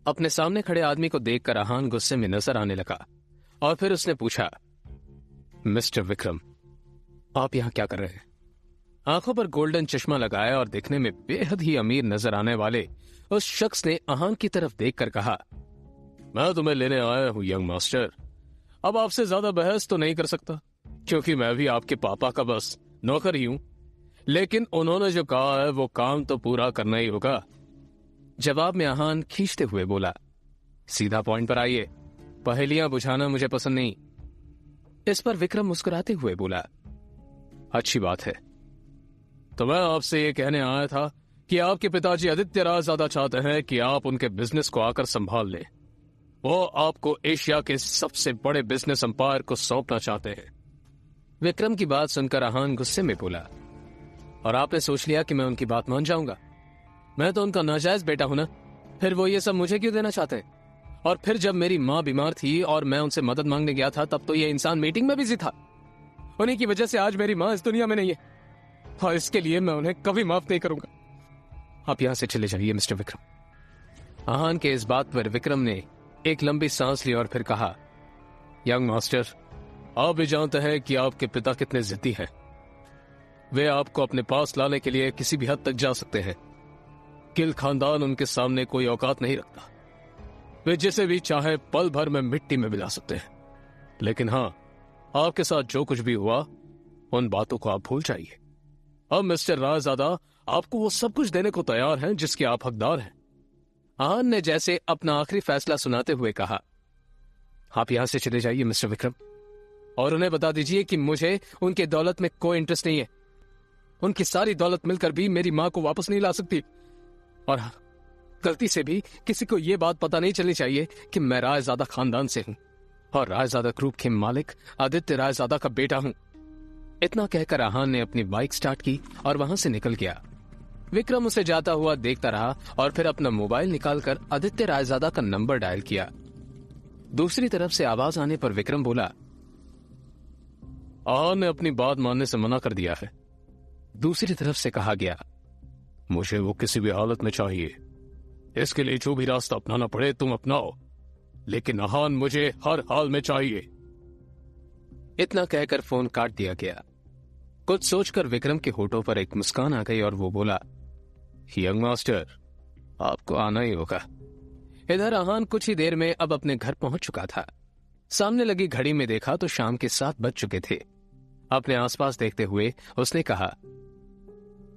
अपने सामने खड़े आदमी को देखकर आहान गुस्से में नजर आने लगा और फिर उसने पूछा, मिस्टर विक्रम, आप यहां क्या कर रहे हैं? आंखों पर गोल्डन चश्मा लगाया और दिखने में बेहद ही अमीर नजर आने वाले उस शख्स ने आहान की तरफ देखकर कहा, मैं तुम्हें लेने आया हूं यंग मास्टर। अब आपसे ज्यादा बहस तो नहीं कर सकता क्योंकि मैं भी आपके पापा का बस नौकर ही हूं, लेकिन उन्होंने जो कहा है वो काम तो पूरा करना ही होगा। जवाब में आहान खींचते हुए बोला, सीधा पॉइंट पर आइए, पहेलियां बुझाना मुझे पसंद नहीं। इस पर विक्रम मुस्कुराते हुए बोला, अच्छी बात है, तो मैं आपसे ये कहने आया था कि आपके पिताजी आदित्य राय ज्यादा चाहते हैं कि आप उनके बिजनेस को आकर संभाल लें। वो आपको एशिया के सबसे बड़े बिजनेस एम्पायर को सौंपना चाहते हैं। विक्रम की बात सुनकर आहान गुस्से में बोला, और आपने सोच लिया कि मैं उनकी बात मान जाऊंगा? मैं तो उनका नाजायज बेटा हूं ना, फिर वो ये सब मुझे क्यों देना चाहते हैं? और फिर जब मेरी माँ बीमार थी और मैं उनसे मदद मांगने गया था तब तो ये इंसान मीटिंग में बिजी था। उन्हीं की वजह से आज मेरी माँ इस दुनिया में नहीं है और इसके लिए मैं उन्हें कभी माफ नहीं करूंगा। आप यहां से चले जाइए मिस्टर विक्रम। आहान के इस बात पर विक्रम ने एक लंबी सांस ली और फिर कहा, यंग मास्टर, आप भी जानते हैं कि आपके पिता कितने जिद्दी हैं। वे आपको अपने पास लाने के लिए किसी भी हद तक जा सकते हैं। किल खानदान उनके सामने कोई औकात नहीं रखता। वे जिसे भी चाहे पल भर में मिट्टी में मिला सकते हैं। लेकिन हां, आपके साथ जो कुछ भी हुआ उन बातों को आप भूल जाइए। अब मिस्टर रायजादा आपको वो सब कुछ देने को तैयार हैं जिसके आप हकदार हैं। आहान ने जैसे अपना आखिरी फैसला सुनाते हुए कहा, आप यहां से चले जाइए मिस्टर विक्रम, और उन्हें बता दीजिए कि मुझे उनके दौलत में कोई इंटरेस्ट नहीं है। उनकी सारी दौलत मिलकर भी मेरी मां को वापस नहीं ला सकती। और गलती से भी किसी को यह बात पता नहीं चलनी चाहिए कि मैं रायजादा खानदान से हूं और रायजादा ग्रुप के मालिक आदित्य रायजादा का बेटा हूं। इतना कहकर आहान ने अपनी बाइक स्टार्ट की और वहां से निकल गया। विक्रम उसे जाता हुआ देखता रहा और फिर अपना मोबाइल निकालकर आदित्य रायजादा का नंबर डायल किया। दूसरी तरफ से आवाज आने पर विक्रम बोला, आहान ने अपनी बात मानने से मना कर दिया है। दूसरी तरफ से कहा गया, मुझे वो किसी भी हालत में चाहिए। इसके लिए जो भी रास्ता अपनाना पड़े तुम अपनाओ, लेकिन आहान मुझे हर हाल में चाहिए। इतना कहकर फोन काट दिया गया। कुछ सोचकर विक्रम के होठों पर एक मुस्कान आ गई और वो बोला, यंग मास्टर, आपको आना ही होगा। इधर आहान कुछ ही देर में अब अपने घर पहुंच चुका था। सामने लगी घड़ी में देखा तो शाम के 7 बज चुके थे। अपने आसपास देखते हुए उसने कहा,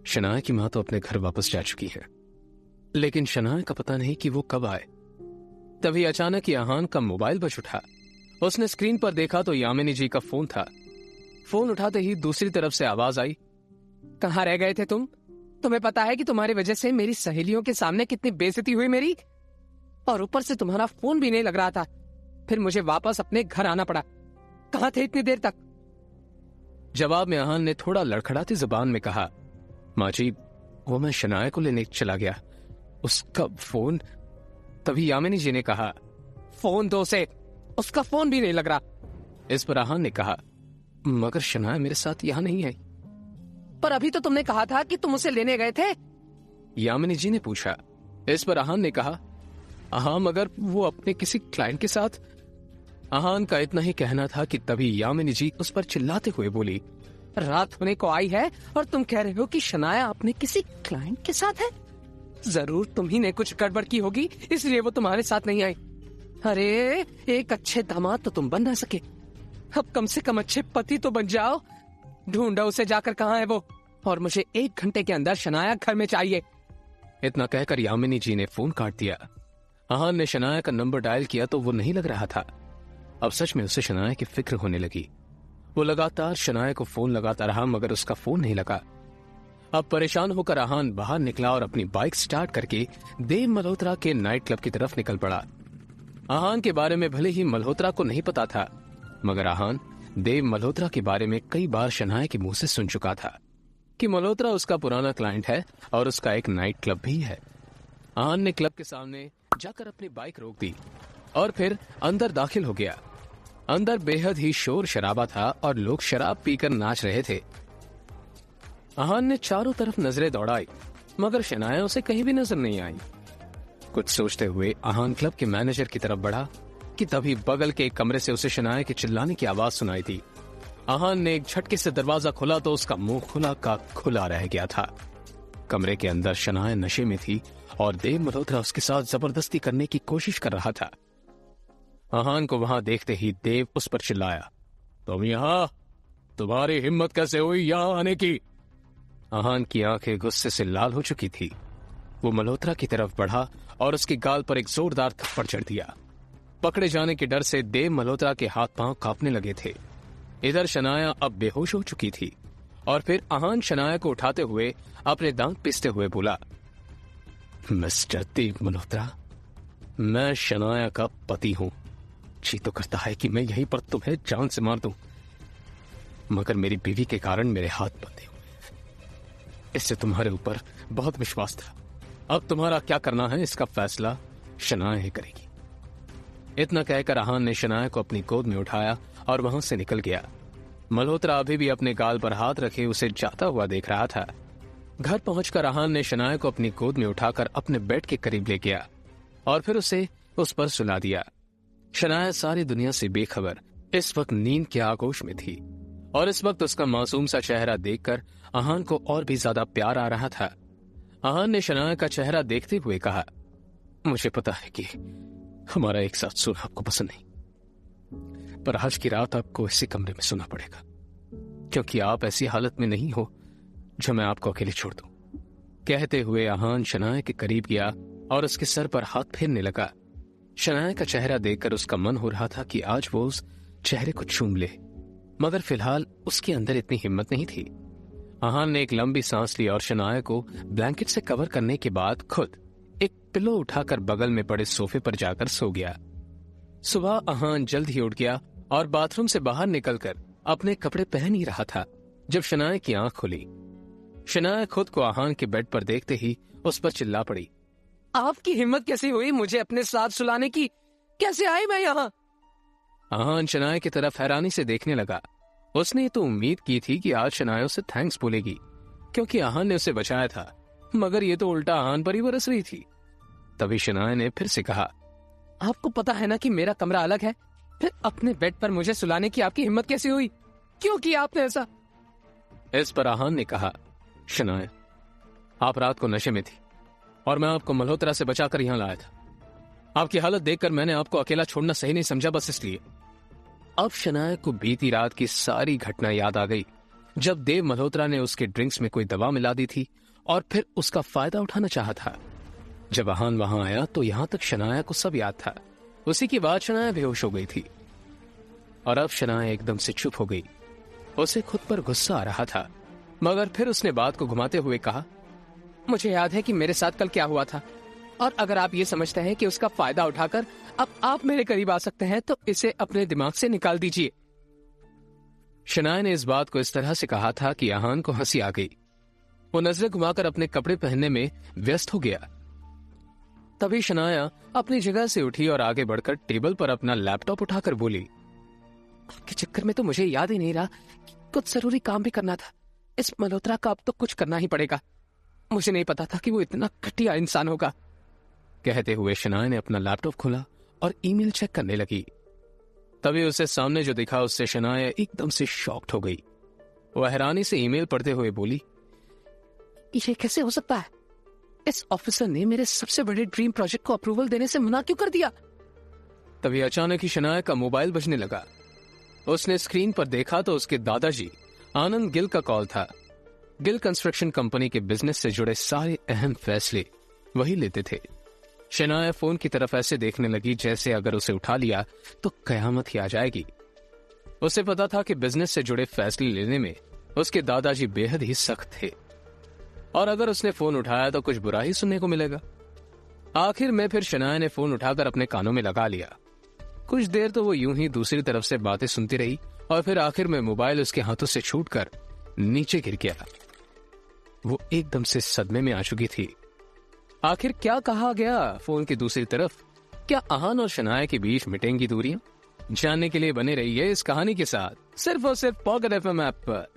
शनाया की मां तो अपने घर वापस जा चुकी है, लेकिन शनाया का पता नहीं कि वो कब आए। तभी अचानक ही आहान का मोबाइल बज उठा। उसने स्क्रीन पर देखा तो यामिनी जी का फोन था। फोन उठाते ही दूसरी तरफ से आवाज आई, कहां रह गए थे तुम? तुम्हें पता है कि तुम्हारी वजह से मेरी सहेलियों के सामने कितनी बेइज्जती हुई मेरी, और ऊपर से तुम्हारा फोन भी नहीं लग रहा था। फिर मुझे वापस अपने घर आना पड़ा। कहां थे इतनी देर तक? जवाब में आहान ने थोड़ा लड़खड़ाती जुबान में कहा, माँ जी, वो मैं शनाया को लेने चला गया, उसका फोन। तभी यामिनी जी ने कहा, फोन दो से, उसका फोन भी नहीं लग रहा। इस पर आहान ने कहा, मगर शनाया मेरे साथ यहां नहीं आई। पर अभी तो तुमने कहा था कि तुम उसे लेने गए थे, यामिनी जी ने पूछा। इस पर आहान ने कहा, हाँ, मगर वो अपने किसी क्लाइंट के साथ। आहान का इतना ही कहना था कि तभी यामिनी जी उस पर चिल्लाते हुए बोली, रात होने को आई है और तुम कह रहे हो कि शनाया अपने किसी क्लाइंट के साथ है? जरूर तुम्ही ने कुछ गड़बड़ की होगी, इसलिए वो तुम्हारे साथ नहीं आई। अरे, एक अच्छे दामाद तो तुम बन ना सके, अब कम से कम अच्छे पति तो बन जाओ। ढूंढो उसे जाकर, कहाँ है वो, और मुझे 1 घंटे के अंदर शनाया घर में चाहिए। इतना कहकर यामिनी जी ने फोन काट दिया। आहान ने शनाया का नंबर डायल किया तो वो नहीं लग रहा था। अब सच में उसे शनाया की फिक्र होने लगी। वो लगातार शनाया को फोन लगाता रहा मगर उसका फोन नहीं लगा। अब परेशान होकर आहान बाहर निकला और अपनी बाइक स्टार्ट करके देव मल्होत्रा के नाइट क्लब की तरफ निकल पड़ा। आहान के बारे में भले ही मल्होत्रा को नहीं पता था, मगर आहान देव मल्होत्रा के बारे में कई बार शनाया के मुंह से सुन चुका था कि मल्होत्रा उसका पुराना क्लाइंट है और उसका एक नाइट क्लब भी है। आहान ने क्लब के सामने जाकर अपनी बाइक रोक दी और फिर अंदर दाखिल हो गया। अंदर बेहद ही शोर शराबा था और लोग शराब पीकर नाच रहे थे। आहान ने चारों तरफ नजरें दौड़ाई मगर शनाया उसे कहीं भी नजर नहीं आई। कुछ सोचते हुए आहान क्लब के मैनेजर की तरफ बढ़ा कि तभी बगल के एक कमरे से उसे शनाया के चिल्लाने की आवाज सुनाई दी। आहान ने एक झटके से दरवाजा खोला तो उसका मुंह खुला का खुला रह गया था। कमरे के अंदर शनाया नशे में थी और देव मल्होत्रा उसके साथ जबरदस्ती करने की कोशिश कर रहा था। आहान को वहां देखते ही देव उस पर चिल्लाया, तुम यहां? तुम्हारी हिम्मत कैसे हुई यहां आने की? आहान की आंखें गुस्से से लाल हो चुकी थी। वो मल्होत्रा की तरफ बढ़ा और उसके गाल पर एक जोरदार थप्पड़ चढ़ दिया। पकड़े जाने के डर से देव मल्होत्रा के हाथ पांव कांपने लगे थे। इधर शनाया अब बेहोश हो चुकी थी और फिर आहान शनाया को उठाते हुए अपने दांत पीसते हुए बोला, मिस्टर देव मल्होत्रा, मैं शनाया का पति हूं। जी तो करता है कि मैं यहीं पर तुम्हें जान से मार दूं, मगर मेरी बीवी के कारण मेरे हाथ बंधे हुए हैं। इससे तुम्हारे ऊपर बहुत विश्वास था। अब तुम्हारा क्या करना है इसका फैसला शनाया ही करेगी। इतना कहकर आहान ने शनाया को अपनी गोद में उठाया और वहां से निकल गया। मल्होत्रा अभी भी अपने गाल पर हाथ रखे उसे जाता हुआ देख रहा था। घर पहुंचकर आहान ने शनाया को अपनी गोद में उठाकर अपने बेड के करीब ले गया और फिर उसे उस पर सुला दिया। शनाया सारी दुनिया से बेखबर इस वक्त नींद के आगोश में थी और इस वक्त उसका मासूम सा चेहरा देखकर आहान को और भी ज्यादा प्यार आ रहा था। आहान ने शनाया का चेहरा देखते हुए कहा, मुझे पता है कि हमारा एक साथ सोना आपको पसंद नहीं, पर आज की रात आपको इसी कमरे में सोना पड़ेगा, क्योंकि आप ऐसी हालत में नहीं हो जो मैं आपको अकेले छोड़ दूं। कहते हुए आहान शनाया के करीब गया और उसके सर पर हाथ फेरने लगा। शनाया का चेहरा देखकर उसका मन हो रहा था कि आज वो उस चेहरे को चूम ले, मगर फिलहाल उसके अंदर इतनी हिम्मत नहीं थी। आहान ने एक लंबी सांस ली और शनाया को ब्लैंकेट से कवर करने के बाद खुद एक पिलो उठाकर बगल में पड़े सोफे पर जाकर सो गया। सुबह आहान जल्द ही उठ गया और बाथरूम से बाहर निकलकर अपने कपड़े पहन ही रहा था जब शनाया की आंख खुली। शनाया खुद को आहान के बेड पर देखते ही उस पर चिल्ला पड़ी, आपकी हिम्मत कैसी हुई मुझे अपने साथ सुलाने की? कैसे आई मैं यहाँ? आहान शनाया की तरफ हैरानी से देखने लगा। उसने तो उम्मीद की थी कि आज शनाया उसे थैंक्स बोलेगी क्योंकि आहान ने उसे बचाया था, मगर ये तो उल्टा आहान पर ही बरस रही थी। तभी शनाया ने फिर से कहा, आपको पता है ना कि मेरा कमरा अलग है, फिर अपने बेड पर मुझे सुलाने की आपकी हिम्मत कैसी हुई? क्यों किया आपने ऐसा? इस पर आहान ने कहा, शनाया, आप रात को नशे में थी और मैं आपको मल्होत्रा से बचाकर यहां लाया था। आपकी हालत देखकर मैंने आपको अकेला छोड़ना सही नहीं समझा, बस इसलिए। अब शनाया को बीती रात की सारी घटना याद आ गई जब देव मल्होत्रा ने उसके ड्रिंक्स में कोई दवा मिला दी थी और फिर उसका फायदा उठाना चाहा था। जब आहान वहां आया तो यहां तक शनाया को सब याद था। उसी के बाद शनाया बेहोश हो गई थी और अब शनाया एकदम से चुप हो गई। उसे खुद पर गुस्सा आ रहा था, मगर फिर उसने बात को घुमाते हुए कहा, मुझे याद है कि मेरे साथ कल क्या हुआ था, और अगर आप ये समझते हैं कि उसका फायदा उठाकर अब आप मेरे करीब आ सकते हैं तो इसे अपने दिमाग से निकाल दीजिए। शनाया ने इस बात को इस तरह से कहा था कि आहान को हंसी आ गई। वो नजरें घुमाकर अपने कपड़े पहनने में व्यस्त हो गया। तभी शनाया अपनी जगह से उठी और आगे बढ़कर टेबल पर अपना लैपटॉप उठाकर बोली, आपके चक्कर में तो मुझे याद ही नहीं रहा कि कुछ जरूरी काम भी करना था। इस मल्होत्रा का अब तो कुछ करना ही पड़ेगा। मुझे नहीं पता था कि वो इतना घटिया इंसान होगा। कहते हुए शनाया ने अपना लैपटॉप खोला और ईमेल चेक करने लगी। तभी उसे सामने जो दिखा उससे शनाया एकदम से शॉक्ड हो गई। वह हैरानी से ईमेल पढ़ते हुए बोली, ये कैसे हो सकता है? इस ऑफिसर ने मेरे सबसे बड़े ड्रीम प्रोजेक्ट को अप्रूवल देने से मना क्यों कर दिया? तभी अचानक ही शनाया का मोबाइल बजने लगा। उसने स्क्रीन पर देखा तो उसके दादाजी आनंद गिल का कॉल था। गिल कंस्ट्रक्शन कंपनी के बिजनेस से जुड़े सारे अहम फैसले वही लेते थे। शनाया फोन की तरफ ऐसे देखने लगी जैसे अगर उसे उठा लिया तो कयामत ही आ जाएगी। उसे पता था कि बिजनेस से जुड़े फैसले लेने में उसके दादाजी बेहद ही सख्त थे और अगर उसने फोन उठाया तो कुछ बुरा ही सुनने को मिलेगा। आखिर में फिर शनाया ने फोन उठाकर अपने कानों में लगा लिया। कुछ देर तो वो यूं ही दूसरी तरफ से बातें सुनती रही और फिर आखिर में मोबाइल उसके हाथों से छूटकर नीचे गिर गया। वो एकदम से सदमे में आ चुकी थी। आखिर क्या कहा गया फोन की दूसरी तरफ? क्या आहान और शनाया के बीच मिटेंगी दूरियां? जानने के लिए बने रहिए इस कहानी के साथ सिर्फ और सिर्फ पॉकेट एफएम ऐप पर।